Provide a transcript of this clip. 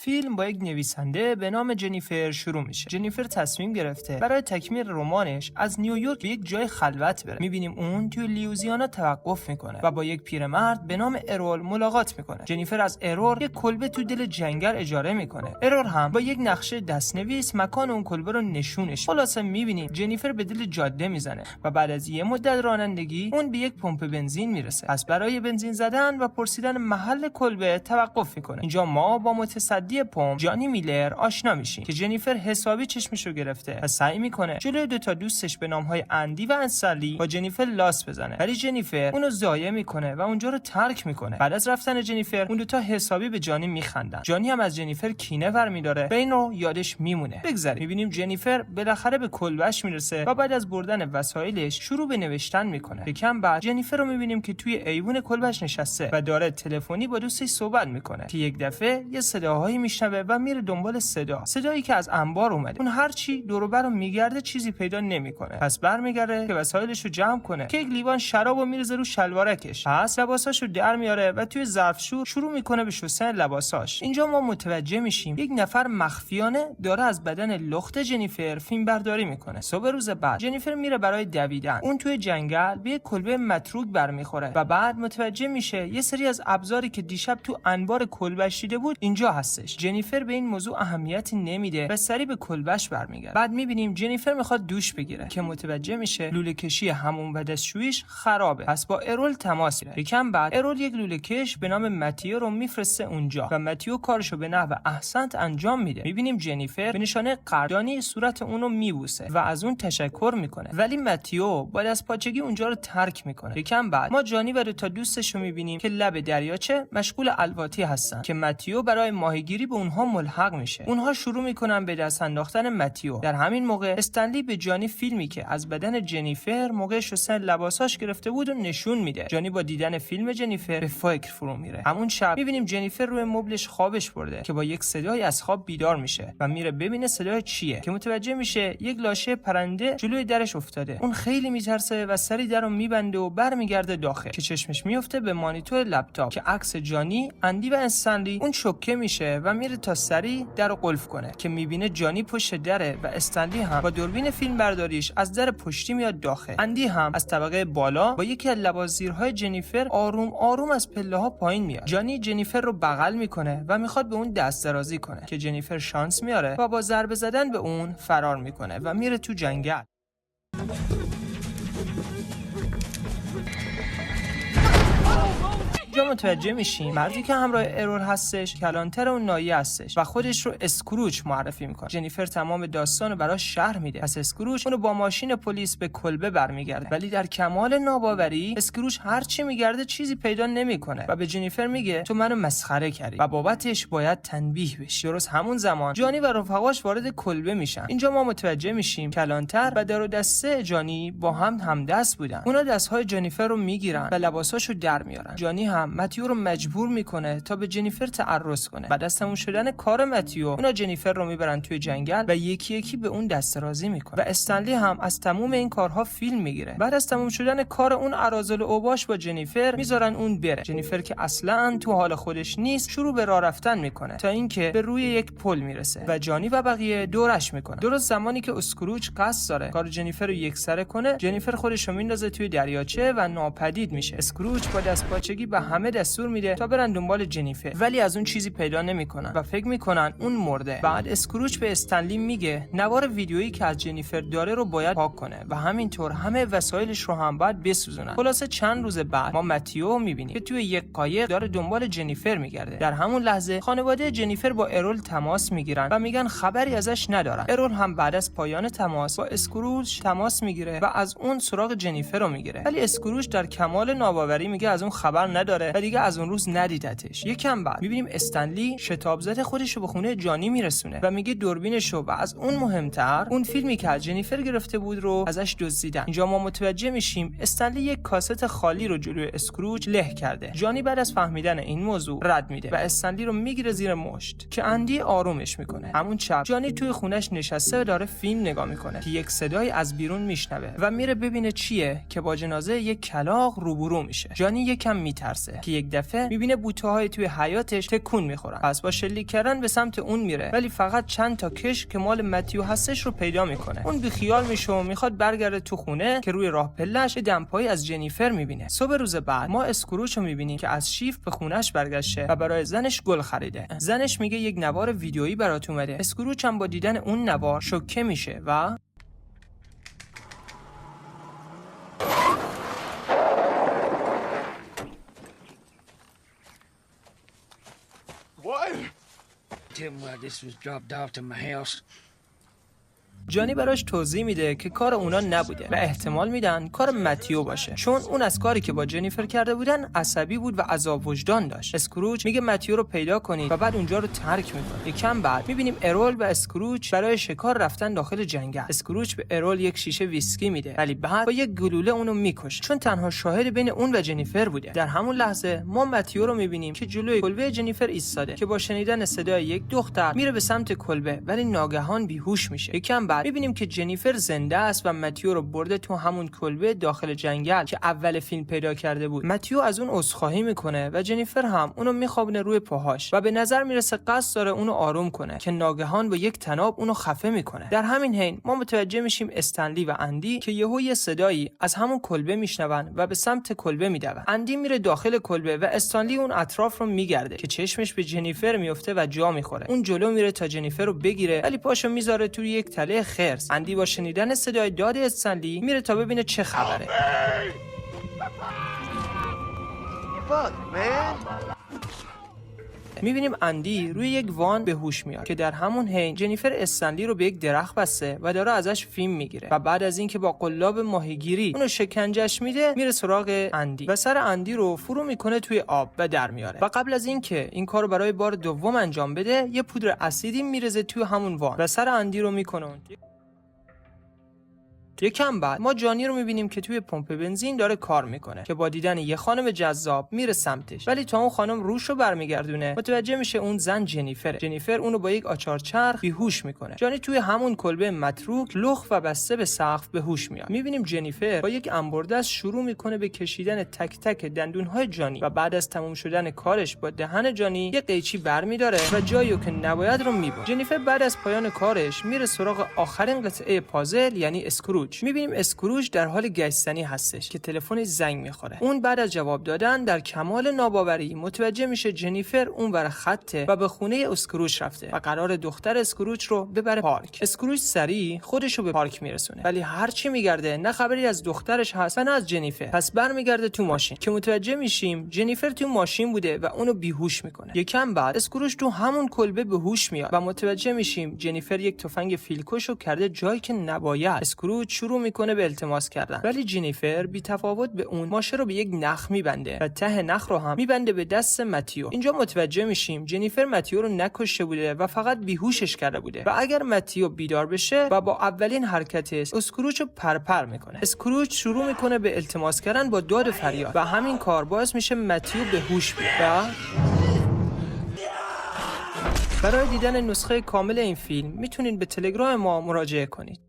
فیلم با یک نویسنده به نام جنیفر شروع میشه. جنیفر تصمیم گرفته برای تکمیل رمانش از نیویورک به یک جای خلوت بره. میبینیم اون توی لیوزیانا توقف میکنه و با یک پیرمرد به نام ارول ملاقات میکنه. جنیفر از ارول یک کلبه تو دل جنگل اجاره میکنه. ارول هم با یک نقشه دستنویس مکان اون کلبه رو نشونش. خلاصه میبینیم جنیفر به دل جاده میزنه و بعد از یه مدت رانندگی اون به یک پمپ بنزین میرسه. پس برای بنزین زدن و پرسیدن محل کلبه توقف میکنه. اینجا ما با متصدی پمپ جانی میلر آشنا میشیم که جنیفر حسابی چشمشو گرفته و سعی میکنه جلوی دو تا دوستش به نامهای اندی و انسلی با جنیفر لاس بزنه، ولی جنیفر اونو ضایع میکنه و اونجا رو ترک میکنه. بعد از رفتن جنیفر اون دو تا حسابی به جانی میخندن. جانی هم از جنیفر کینه برمیداره و اینو یادش میمونه. بگذاریم میبینیم جنیفر بالاخره به کلبهش میرسه و بعد از بردن وسایلش شروع به نوشتن میکنه. یکم بعد جنیفر رو میبینیم که توی ایوون کلبهش نشسته و داره تلفنی با دوستش صحبت میکنه که یک دفعه یه صداهایی میشنوه و میره دنبال صدایی که از انبار اومده. اون هرچی دور و برم میگرده چیزی پیدا نمیکنه. پس برمیگره که وسایلش رو جمع کنه که یک لیوان شرابو میریزه رو شلوارکش. پس لباساشو در میاره و توی ظرفشور شروع میکنه به شستن لباساش. اینجا ما متوجه میشیم یک نفر مخفیانه داره از بدن لخت جنیفر فیلم برداری میکنه. صبح روز بعد جنیفر میره برای دویدن. اون توی جنگل به یک کلبه متروک برمیخوره و بعد متوجه میشه یه سری از ابزاری که دیشب تو انبار کلبش دیده بود اینجا هستش. جنیفر به این موضوع اهمیتی نمیده و سری به کلبش برمیگرده. بعد میبینیم جنیفر میخواد دوش بگیره که متوجه میشه لوله کشی همون و دستشویش خرابه. پس با ارول تماس میگیره. یکم بعد ارول یک لوله کش به نام متیو رو میفرسته اونجا و متیو کارشو به نحو احسنت انجام میده. میبینیم جنیفر به نشانه قدردانی صورت اونو میبوسه و از اون تشکر میکنه، ولی متیو با دستپاچگی اونجا رو ترک میکنه. یکم بعد ما جانی و دو تا دوستش رو میبینیم که لب دریاچه مشغول الواتی هستن که متیو برای ماهیگیری به اونها ملحق میشه. اونها شروع میکنن به دست انداختن متیو. در همین موقع استنلی به جانی فیلمی که از بدن جنیفر موقع شستن لباساش گرفته بود و نشون میده. جانی با دیدن فیلم جنیفر به فکر فرو میره. همون شب میبینیم جنیفر روی مبلش خوابش برده که با یک صدای از خواب بیدار میشه و میره ببینه صدای چیه که متوجه میشه یک لاشه پرنده جلوی درش افتاده. اون خیلی میترسه و سری درو میبنده و برمیگرده داخل که چشمش میفته به مانیتور لپتاپ که عکس جانی، اندی و استنلی. اون شوکه میشه و میره تا سری درو قلف کنه که میبینه جانی پشت دره و استنلی هم با دوربین فیلم برداریش از در پشتی میاد داخل. اندی هم از طبقه بالا با یکی از لباسزیرهای جنیفر آروم آروم از پله ها پایین میاد. جانی جنیفر رو بغل میکنه و میخواد به اون دست درازی کنه که جنیفر شانس میاره و با ضربه زدن به اون فرار میکنه و میره تو جنگل. متوجه میشیم مردی که همراه ارور هستش کلانتر اون نایی هستش و خودش رو اسکروچ معرفی میکنه. جنیفر تمام داستانو براش شرح میده. پس اسکروچ اونو با ماشین پلیس به کلبه برمیگرده، ولی در کمال ناباوری اسکروچ هر چی میگرده چیزی پیدا نمیکنه و به جنیفر میگه تو منو مسخره کردی و بابتش باید تنبیه بشی. درست همون زمان جانی و رفقاش وارد کلبه میشن. اینجا ما متوجه میشیم کلانتر و در و دسته جانی با هم همدست بودن. اونا دستهای جنیفر رو میگیرن و لباساشو در میارن. جانی هم متیو رو مجبور میکنه تا به جنیفر تعرض کنه. بعد از تموم شدن کار متیو اونا جنیفر رو میبرن توی جنگل و یکی یکی به اون دسترازی میکنه و استنلی هم از تموم این کارها فیلم میگیره. بعد از تموم شدن کار اون اراذل اوباش با جنیفر میذارن اون بره. جنیفر که اصلا تو حال خودش نیست شروع به راه رفتن میکنه تا اینکه به روی یک پل میرسه و جانی و بقیه دورش میکنه. درست زمانی که اسکروچ قصد داره کار جنیفر رو یکسره کنه جنیفر خودش رو میندازه توی دریاچه و ناپدید میشه. اسکروچ با دستپاچگی به همه دستور میده تا برن دنبال جنیفر، ولی از اون چیزی پیدا نمیکنن و فکر میکنن اون مرده. بعد اسکروچ به استنلی میگه نوار ویدیویی که از جنیفر داره رو باید پاک کنه و همینطور همه وسایلش رو هم باید بسوزونن. خلاصه چند روز بعد ما متیو میبینیم که توی یک قایق داره دنبال جنیفر میگرده. در همون لحظه خانواده جنیفر با ارول تماس میگیرن و میگن خبری ازش ندارن. ارول هم بعد از پایان تماس با اسکروچ تماس میگیره و از اون سراغ جنیفر رو میگیره، ولی اسکروچ در کمال ناباوری میگه از اون خبر نداره و دیگه از اون روز ندیدتش. یکم بعد میبینیم استنلی شتاب زده خودش رو به خونه جانی میرسونه و میگه دوربینش رو و از اون مهمتر اون فیلمی که از جنیفر گرفته بود رو ازش دزدیدن. اینجا ما متوجه میشیم استنلی یک کاست خالی رو جلوی اسکروچ له کرده. جانی بعد از فهمیدن این موضوع رد میده و استنلی رو میگیره زیر مشت که اندی آرومش میکنه. همون شب جانی توی خونش نشسته و داره فیلم نگاه میکنه که یک صدای از بیرون میشنوه و میره ببینه چیه که با جنازه یک کلاغ روبرو میشه. جانی یکم میترسه میرسه که یک دفعه میبینه بوته‌های توی حیاتش تکون میخورن. پس با شلیک کردن به سمت اون میره، ولی فقط چند تا کشک که مال متیو هستش رو پیدا میکنه. اون بیخیال میشه و میخواد برگرده تو خونه که روی راه پله‌اش دمپایی از جنیفر میبینه. صبح روز بعد ما اسکروچ رو میبینیم که از شیف به خونه‌اش برگشته و برای زنش گل خریده. زنش میگه یک نوار ویدیویی برات اومده. اسکروچ هم با دیدن اون نوار شوکه میشه و What? Tell me why this was dropped off to my house. جانی براش توضیح میده که کار اونا نبوده و احتمال میدن کار متیو باشه، چون اون از کاری که با جنیفر کرده بودن عصبی بود و عذاب وجدان داشت. اسکروچ میگه متیو رو پیدا کنید و بعد اونجا رو ترک میکنه. یکم بعد میبینیم ارول و اسکروچ برای شکار رفتن داخل جنگل. اسکروچ به ارول یک شیشه ویسکی میده، ولی بعد با یک گلوله اونو میکشه، چون تنها شاهد بین اون و جنیفر بوده. در همون لحظه ما متیو رو میبینیم که جلوی کلبه جنیفر ایستاده که با شنیدن صدای یک دختر میره به سمت کلبه، ولی ناگهان بیهوش میشه. یکم بعد میبینیم که جنیفر زنده است و متیو رو برده تو همون کلبه داخل جنگل که اول فیلم پیدا کرده بود. متیو از اون عذرخواهی میکنه و جنیفر هم اونو میخوابونه روی پاهاش و به نظر میرسه قصد داره اونو آروم کنه که ناگهان با یک طناب اونو خفه میکنه. در همین حین ما متوجه میشیم استنلی و اندی که یهو یه صدایی از همون کلبه میشنون و به سمت کلبه میدون. اندی میره داخل کلبه و استنلی اون اطراف رو میگرده که چشمش به جنیفر میفته و جا میخوره. اون جلو میره تا جنیفر رو بگیره، ولی پاشو میذاره توی یک تله خرس. اندی با شنیدن صدای داد استنلی میره تا ببینه چه خبره. Fuck, man. میبینیم اندی روی یک وان به هوش میاد که در همون حین جنیفر استنلی رو به یک درخت بسته و داره ازش فیلم میگیره و بعد از اینکه با قلاب ماهیگیری اونو شکنجهش میده میره سراغ اندی و سر اندی رو فرو میکنه توی آب و در میاره. و قبل از اینکه این کارو برای بار دوم انجام بده یه پودر اسیدی میرزه توی همون وان و سر اندی رو میکنه. یکم بعد ما جانی رو میبینیم که توی پمپ بنزین داره کار میکنه که با دیدن یه خانم جذاب میره سمتش، ولی تا اون خانم روش رو برمیگردونه متوجه میشه اون زن جنیفره. جنیفر اونو با یک آچار چرخ بیهوش میکنه. جانی توی همون کلبه متروک لخت و بسته به سقف به هوش میاد. میبینیم جنیفر با یک انبردست شروع میکنه به کشیدن تک تک دندونهای جانی و بعد از تموم شدن کارش با دهن جانی یه قیچی برمیداره و جایی که نباید رو میبره. جنیفر بعد از پایان کارش میره سراغ آخرین قطعه پازل یعنی اسکروچ. میبینیم اسکروچ در حال گشتنی هستش که تلفنش زنگ میخوره. اون بعد از جواب دادن در کمال ناباوری متوجه میشه جنیفر اونور خطه و به خونه اسکروچ رفته و قرار دختر اسکروچ رو ببره پارک. اسکروچ سریع خودش رو به پارک میرسونه، ولی هر چی میگرده نه خبری از دخترش هست و نه از جنیفر. پس برمیگرده تو ماشین که متوجه میشیم جنیفر تو ماشین بوده و اونو بیهوش میکنه. یکم بعد اسکروچ تو همون کلبه به هوش میاد و متوجه میشیم جنیفر یک تفنگ فیلکوشو کرده جایی که نباید. اسکروچ شروع میکنه به التماس کردن، ولی جنیفر بی تفاوت به اون ماشه رو به یک نخ میبنده و ته نخ رو هم میبنده به دست متیو. اینجا متوجه میشیم جنیفر متیو رو نکشته بوده و فقط بیهوشش کرده بوده و اگر متیو بیدار بشه و با اولین حرکتش اسکروچ رو پرپر میکنه. اسکروچ شروع میکنه به التماس کردن با داد و فریاد و همین کار باعث میشه متیو به هوش بیاد. برای دیدن نسخه کامل این فیلم میتونید به تلگرام ما مراجعه کنید.